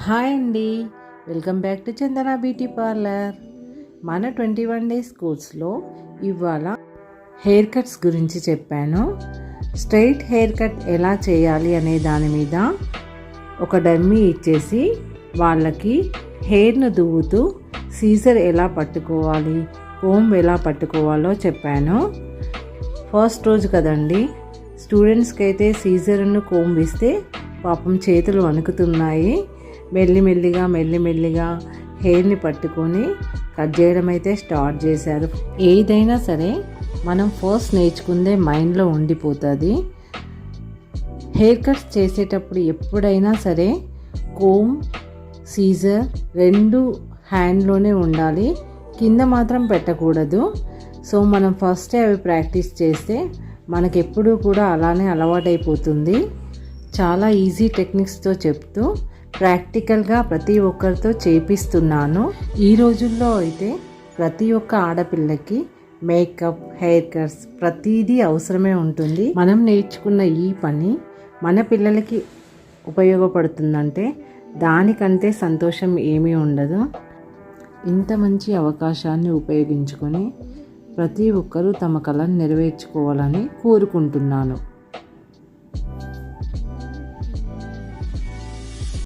Hi అండి, welcome back to Chandana beauty parlour. మన 21 days కోర్స్లో ఇవాళ హెయిర్ కట్స్ గురించి చెప్పాను. స్ట్రైట్ హెయిర్ కట్ ఎలా చేయాలి అనే దాని మీద ఒక డమ్మీ ఇచ్చేసి వాళ్ళకి హెయిర్ను దువ్వుతూ సీజర్ ఎలా పట్టుకోవాలి, కోంబ్ ఎలా పట్టుకోవాలో చెప్పాను. ఫస్ట్ రోజు కదండి, స్టూడెంట్స్కి అయితే సీజర్ను కోంబ్ ఇస్తే పాపం చేతులు వణుకుతున్నాయి. మెల్లిమెల్లిగా హెయిర్ని పట్టుకొని కట్ చేయడం అయితే స్టార్ట్ చేశారు. ఏదైనా సరే మనం ఫస్ట్ నేర్చుకుందే మైండ్లో ఉండిపోతుంది. హెయిర్ కట్స్ చేసేటప్పుడు ఎప్పుడైనా సరే కోమ్, సీజర్ రెండు హ్యాండ్లోనే ఉండాలి, కింద మాత్రం పెట్టకూడదు. సో మనం ఫస్టే అవి ప్రాక్టీస్ చేస్తే మనకెప్పుడూ కూడా అలానే అలవాటైపోతుంది. చాలా ఈజీ టెక్నిక్స్తో చెప్తూ ప్రాక్టికల్గా ప్రతి ఒక్కరితో చేపిస్తున్నాను. ఈ రోజుల్లో అయితే ప్రతి ఒక్క ఆడపిల్లకి మేకప్, హెయిర్ కట్స్ ప్రతిదీ అవసరమే ఉంటుంది. మనం నేర్చుకున్న ఈ పని మన పిల్లలకి ఉపయోగపడుతుందంటే దానికంటే సంతోషం ఏమీ ఉండదు. ఇంత మంచి అవకాశాన్ని ఉపయోగించుకొని ప్రతి ఒక్కరూ తమ కళను నెరవేర్చుకోవాలని కోరుకుంటున్నాను.